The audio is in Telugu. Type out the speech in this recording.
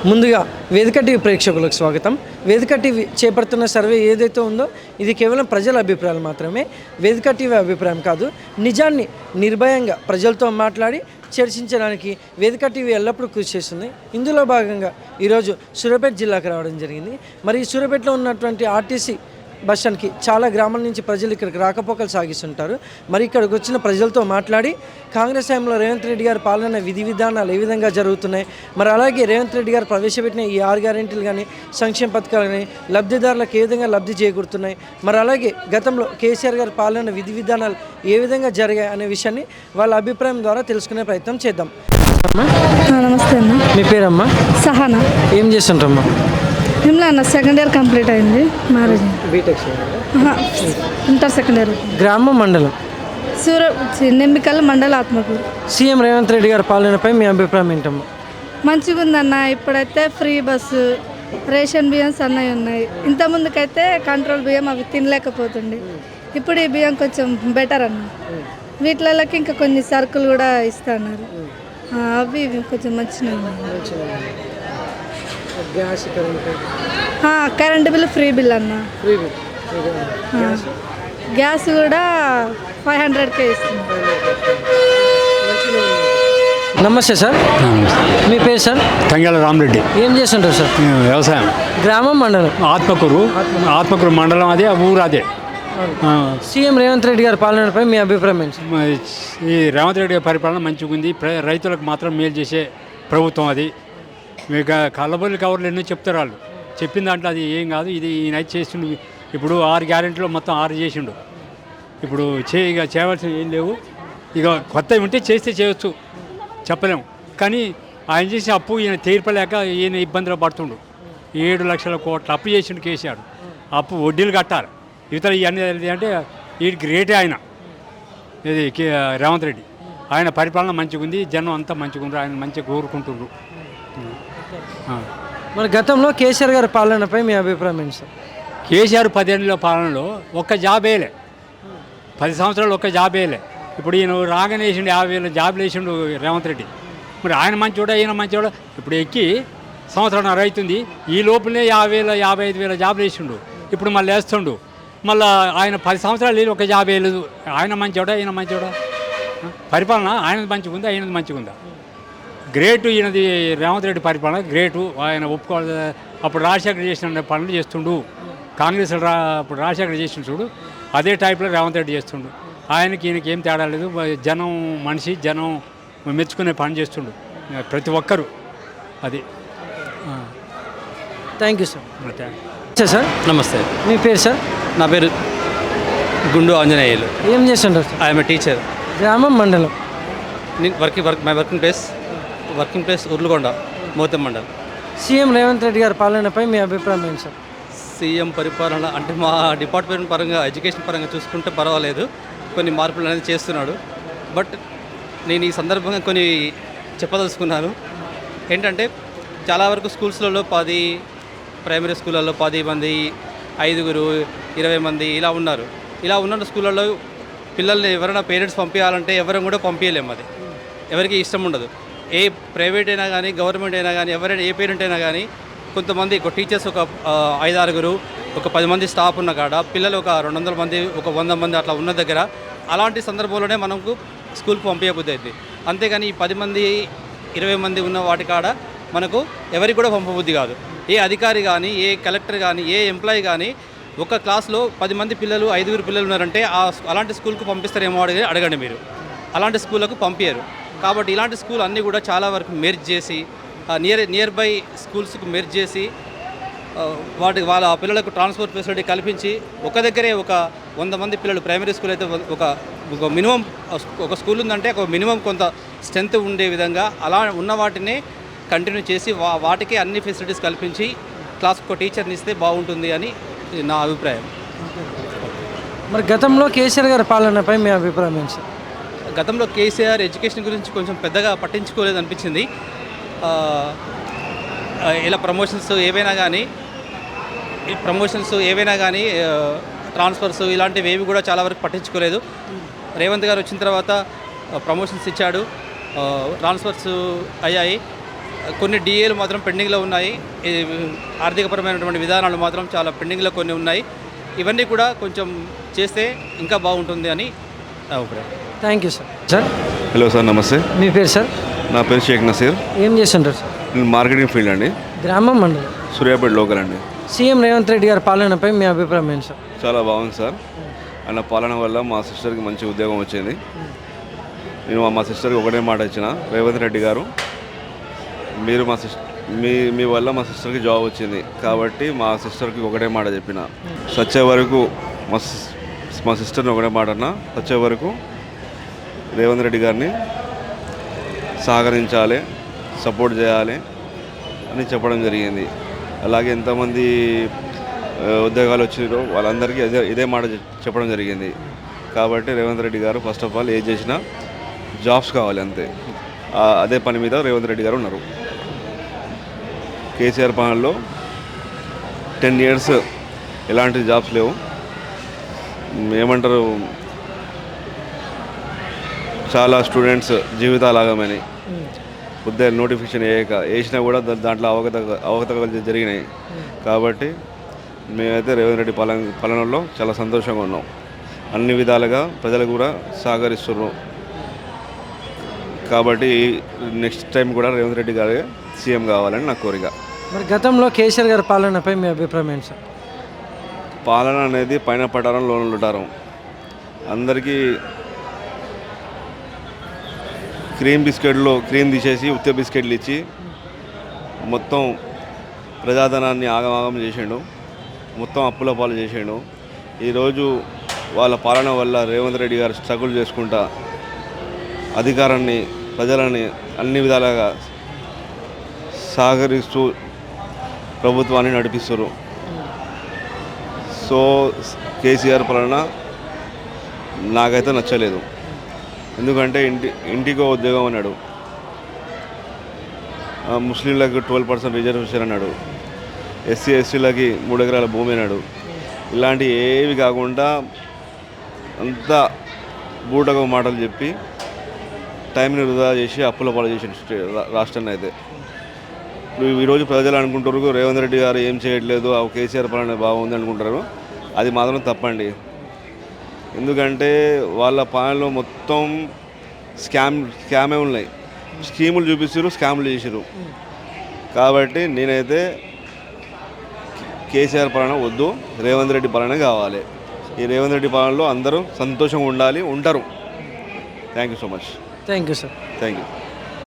ముందుగా వేదిక టీవీ ప్రేక్షకులకు స్వాగతం. వేదిక టీవీ చేపడుతున్న సర్వే ఏదైతే ఉందో ఇది కేవలం ప్రజల అభిప్రాయాలు మాత్రమే. వేదిక టీవీ అభిప్రాయం కాదు. నిజాన్ని నిర్భయంగా ప్రజలతో మాట్లాడి చర్చించడానికి వేదిక టీవీ ఎల్లప్పుడూ కృషి చేస్తుంది. ఇందులో భాగంగా ఈరోజు సూర్యాపేట జిల్లాకు రావడం జరిగింది. మరి ఈ సూర్యాపేటలో ఉన్నటువంటి ఆర్టీసీ బస్ స్టాండ్కి చాలా గ్రామాల నుంచి ప్రజలు ఇక్కడికి రాకపోకలు సాగిస్తుంటారు. మరి ఇక్కడికి వచ్చిన ప్రజలతో మాట్లాడి కాంగ్రెస్ హయాంలో రేవంత్ రెడ్డి గారి పాలన విధి విధానాలు ఏ విధంగా జరుగుతున్నాయి, మరి అలాగే రేవంత్ రెడ్డి గారు ప్రవేశపెట్టిన ఈ 6 గ్యారెంటీలు కానీ సంక్షేమ పథకాలు కానీ లబ్ధిదారులకు ఏ విధంగా లబ్ధి చేకూరుతున్నాయి, మరి అలాగే గతంలో కేసీఆర్ గారి పాలన విధి విధానాలు ఏ విధంగా జరిగాయి అనే విషయాన్ని వాళ్ళ అభిప్రాయం ద్వారా తెలుసుకునే ప్రయత్నం చేద్దాం. నమస్తే అన్న. మీ పేరమ్మా? సహనా. ఏం చేస్తుంటారమ్మా? ఏం అన్న, సెకండ్ ఇయర్ కంప్లీట్ అయింది. Marriage BTech inter second year. గ్రామం మండలం నెమ్మికల్ మండల ఆత్మకూరు. సీఎం రేవంత్ రెడ్డి గారి పాలనపై మీ అభిప్రాయం ఏంటమ్మా? మంచిగా ఉందన్న. ఇప్పుడైతే ఫ్రీ బస్సు, రేషన్ బియ్యం సన్నవి ఉన్నాయి. ఇంత ముందుకైతే కంట్రోల్ బియ్యం అవి తినలేకపోతుండే. ఇప్పుడు ఈ బియ్యం కొంచెం బెటర్ అన్న. వీటిలకి ఇంకా కొన్ని సరుకులు కూడా ఇస్తున్నారు. అవి కొంచెం మంచిగా ఉన్నాయి. కరెంటు బిల్లు ఫ్రీ బిల్ అన్న. గ్యాస్ కూడా 500కే ఇస్తుంది. నమస్తే సార్. మీ పేరు సార్? తంగెల రామరెడ్డి. ఏం చేస్తుంటారు సార్? వ్యవసాయం. గ్రామం మండలం? ఆత్మకూరు మండలం, అదే ఊరు అదే. సీఎం రేవంత్ రెడ్డి గారి పాలనపై మీ అభిప్రాయం ఏంటి? ఈ రేవంత్ రెడ్డి గారి పరిపాలన మంచిగా ఉంది. రైతులకు మాత్రం మేలు చేసే ప్రభుత్వం అది. మీకు కళ్ళబొల్లి కవర్లు ఎన్నో చెప్తారు వాళ్ళు. చెప్పిన దాంట్లో అది ఏం కాదు. ఇది ఈయన చేసిండు. ఇప్పుడు 6 గ్యారెంటీలో మొత్తం 6 చేసిండు. ఇప్పుడు ఇక చేయవలసినవి ఏం లేవు. ఇక కొత్తవి ఉంటే చేస్తే చేయవచ్చు, చెప్పలేము. కానీ ఆయన చేసే అప్పు ఈయన తీర్పలేక ఈయన ఇబ్బందులు పడుతుండు. 7 లక్షల కోట్ల అప్పు చేసిండు కేసీఆర్. అప్పు వడ్డీలు కట్టాలి. ఇతర ఇవన్నీ అంటే వీడికి రేటే ఆయన, ఇది రేవంత్ రెడ్డి. ఆయన పరిపాలన మంచిగా ఉంది. జనం అంతా మంచిగా ఉన్నారు. ఆయన మంచిగా కోరుకుంటున్నారు. మరి గతంలో కేసీఆర్ గారి పాలనపై మీ అభిప్రాయం ఏంటి సార్? కేసీఆర్ 10 ఏళ్ళ పాలనలో ఒక్క జాబ్ వేయలే. 10 సంవత్సరాలు ఒక్క జాబ్ వేయలే. ఇప్పుడు ఈయన రాగానే వేసిండు 50,000 జాబ్లు వేసిండు రేవంత్ రెడ్డి. మరి ఆయన మంచోడా ఈయన మంచోడా? ఇప్పుడు ఎక్కి సంవత్సరం అవుతుంది. ఈ లోపలనే 50,000 55,000 జాబ్లు వేసిండు. ఇప్పుడు మళ్ళీ వేస్తుండు. మళ్ళీ ఆయన 10 సంవత్సరాలు లేదు, ఒక జాబ్ వేయలేదు. ఆయన మంచోడా ఈయన మంచోడా? పరిపాలన ఆయనది మంచిగా ఉందా ఈయనది మంచిగా ఉందా? గ్రేటు ఈయనది. రేవంత్ రెడ్డి పరిపాలన గ్రేటు. ఆయన ఒప్పుకోవాలి. అప్పుడు రాజశేఖర్ చేసిన పనులు చేస్తుండు. కాంగ్రెస్ అప్పుడు రాజశేఖర్ చేసిన చూడు, అదే టైప్లో రేవంత్ రెడ్డి చేస్తుండు. ఆయనకి ఈయనకి ఏం తేడా లేదు. జనం మనిషి, జనం మెచ్చుకునే పని చేస్తుండు ప్రతి ఒక్కరు. అది. Thank you sir. సార్ నమస్తే. మీ పేరు సార్? నా పేరు గుండు ఆంజనేయులు. ఏం చేస్తుంటారు సార్? I'm a teacher. గ్రామం మండలం? మై వర్కింగ్ ప్లేస్ ఉర్లుగొండ, మోతం మండలం. సీఎం రేవంత్ రెడ్డి గారి పాలనపై మీ అభిప్రాయం ఏంటి సార్? సీఎం పరిపాలన అంటే మా డిపార్ట్మెంట్ పరంగా, ఎడ్యుకేషన్ పరంగా చూసుకుంటే పర్వాలేదు. కొన్ని మార్పులు అనేది చేస్తున్నాడు. బట్ నేను ఈ సందర్భంగా కొన్ని చెప్పదలుచుకున్నాను. ఏంటంటే చాలా వరకు స్కూల్స్లలో 10, ప్రైమరీ స్కూళ్ళల్లో 10 మంది, 5, 20 మంది ఇలా ఉన్నారు. ఇలా ఉన్న స్కూళ్ళల్లో పిల్లల్ని ఎవరైనా పేరెంట్స్ పంపించాలంటే ఎవరైనా కూడా పంపించలేము. అది ఎవరికి ఇష్టం ఉండదు. ఏ ప్రైవేట్ అయినా కానీ, గవర్నమెంట్ అయినా కానీ, ఎవరైనా ఏ పేరెంట్ అయినా కానీ కొంతమంది టీచర్స్ ఒక 5-6, ఒక 10 మంది స్టాఫ్ ఉన్న కాడ పిల్లలు ఒక 200 మంది, ఒక 100 మంది అట్లా ఉన్న దగ్గర అలాంటి సందర్భంలోనే మనకు స్కూల్కి పంపించబుద్ధి అవుతుంది. అంతేగాని ఈ 10 మంది 20 మంది ఉన్న వాటి కాడ మనకు ఎవరికి కూడా పంపబుద్ధి కాదు. ఏ అధికారి కానీ, ఏ కలెక్టర్ కానీ, ఏ ఎంప్లాయీ కానీ ఒక క్లాస్లో 10 మంది పిల్లలు, 5 పిల్లలు ఉన్నారంటే అలాంటి స్కూల్కి పంపిస్తారేమో అడగండి మీరు. అలాంటి స్కూళ్ళకు పంపించారు. కాబట్టి ఇలాంటి స్కూల్ అన్నీ కూడా చాలా వరకు మెర్జ్ చేసి నియర్ బై స్కూల్స్కి మెర్జ్ చేసి వాళ్ళ పిల్లలకు ట్రాన్స్పోర్ట్ ఫెసిలిటీ కల్పించి ఒక దగ్గరే ఒక 100 మంది పిల్లలు, ప్రైమరీ స్కూల్ అయితే ఒక మినిమం ఒక స్కూల్ ఉందంటే ఒక మినిమం కొంత స్ట్రెంత్ ఉండే విధంగా అలా ఉన్న వాటిని కంటిన్యూ చేసి వాటికి అన్ని ఫెసిలిటీస్ కల్పించి క్లాస్కి ఒక టీచర్ని ఇస్తే బాగుంటుంది అని నా అభిప్రాయం. మరి గతంలో కేసీఆర్ గారి పాలనపై మీ అభిప్రాయం ఏంటి సార్? గతంలో కేసీఆర్ ఎడ్యుకేషన్ గురించి కొంచెం పెద్దగా పట్టించుకోలేదు అనిపించింది. ఇలా ప్రమోషన్స్ ఏవైనా కానీ ట్రాన్స్ఫర్స్ ఇలాంటివి ఏవి కూడా చాలా వరకు పట్టించుకోలేదు. రేవంత్ గారు వచ్చిన తర్వాత ప్రమోషన్స్ ఇచ్చాడు, ట్రాన్స్ఫర్స్ అయ్యాయి. కొన్ని డిఏలు మాత్రం పెండింగ్లో ఉన్నాయి. ఈ ఆర్థికపరమైనటువంటి విధానాలు మాత్రం చాలా పెండింగ్లో కొన్ని ఉన్నాయి. ఇవన్నీ కూడా కొంచెం చేస్తే ఇంకా బాగుంటుంది అని నా అభిప్రాయం. Thank you sir. Sir hello sir, నమస్తే. మీ పేరు సార్? నా పేరు షేక్ నసీర్. ఏం చేస్తుంటారు సార్? నేను మార్కెటింగ్ ఫీల్డ్ అండి, గ్రామం మండలం సూర్యాపేట లోకల్ అండి. సీఎం రేవంత్ రెడ్డి గారి పాలనపై మీ అభిప్రాయం ఏంటి సార్? చాలా బాగుంది సార్. ఆయన పాలన వల్ల మా సిస్టర్కి మంచి ఉద్యోగం వచ్చింది. నేను మా సిస్టర్కి ఒకటే మాట ఇచ్చిన, రేవంత్ రెడ్డి గారు మీరు మీ వల్ల మా సిస్టర్కి జాబ్ వచ్చింది కాబట్టి మా సిస్టర్కి ఒకటే మాట చెప్పిన, సచ్చే వరకు మా సిస్టర్ని ఒకటే మాట అన్న, సచ్చే వరకు రేవంత్ రెడ్డి గారిని సహకరించాలి, సపోర్ట్ చేయాలి అని చెప్పడం జరిగింది. అలాగే ఎంతమంది ఉద్యోగాలు వచ్చినారో వాళ్ళందరికీ ఇదే మాట చెప్పడం జరిగింది. కాబట్టి రేవంత్ రెడ్డి గారు ఫస్ట్ ఆఫ్ ఆల్ ఏం చేసినా జాబ్స్ కావాలి అంతే. అదే పని మీద రేవంత్ రెడ్డి గారు ఉన్నారు. కేసీఆర్ పాలనలో 10 years ఎలాంటి జాబ్స్ లేవు. ఏమంటారు, చాలా స్టూడెంట్స్ జీవితాలు ఆగమని ఉద్యోగ నోటిఫికేషన్ వేసినా కూడా దాంట్లో అవకతవకలు జరిగినాయి. కాబట్టి మేమైతే రేవంత్ రెడ్డి పాలనలో చాలా సంతోషంగా ఉన్నాం. అన్ని విధాలుగా ప్రజలు కూడా సహకరిస్తున్నారు. కాబట్టి నెక్స్ట్ టైం కూడా రేవంత్ రెడ్డి గారే సీఎం కావాలని నా కోరిక. మరి గతంలో కేసీఆర్ గారి పాలనపై మీ అభిప్రాయం ఏంటి సార్? పాలన అనేది పైన పట్టారం లోన లుటారం. అందరికీ క్రీమ్ తీసేసి ఉత్త బిస్కెట్లు ఇచ్చి మొత్తం ప్రజాధనాన్ని ఆగమాగం చేసిండు, మొత్తం అప్పుల పాలు చేసిండు. ఈరోజు వాళ్ళ పాలన వల్ల రేవంత్ రెడ్డి గారు స్ట్రగుల్ చేసుకుంటా అధికారాన్ని ప్రజలని అన్ని విధాలుగా సహకరిస్తూ ప్రభుత్వాన్ని నడిపిస్తారు. సో కేసీఆర్ పాలన నాకైతే నచ్చలేదు. ఎందుకంటే ఇంటికో ఉద్యోగం అన్నాడు, ముస్లింలకు 12% రిజర్వేషన్ అన్నాడు, ఎస్సీ ఎస్టీలకి 3 ఎకరాల భూమి అన్నాడు. ఇలాంటి ఏవి కాకుండా అంతా బూటకు మాటలు చెప్పి టైంని వృధా చేసి అప్పుల పాలు చేసిన రాష్ట్రాన్ని అయితే ఈరోజు ప్రజలు అనుకుంటారు రేవంత్ రెడ్డి గారు ఏం చేయట్లేదు, ఆ కేసీఆర్ పాలన బాగుంది అనుకుంటారు. అది మాత్రం తప్పండి. ఎందుకంటే వాళ్ళ పాలనలో మొత్తం స్కామే ఉన్నాయి. స్కీములు చూపిస్తారు, స్కాములు చేసారు. కాబట్టి నేనైతే కేసీఆర్ పాలన వద్దు, రేవంత్ రెడ్డి పాలన కావాలి. ఈ రేవంత్ రెడ్డి పాలనలో అందరూ సంతోషంగా ఉండాలి, ఉంటారు. Thank you so much. Thank you sir. Thank you.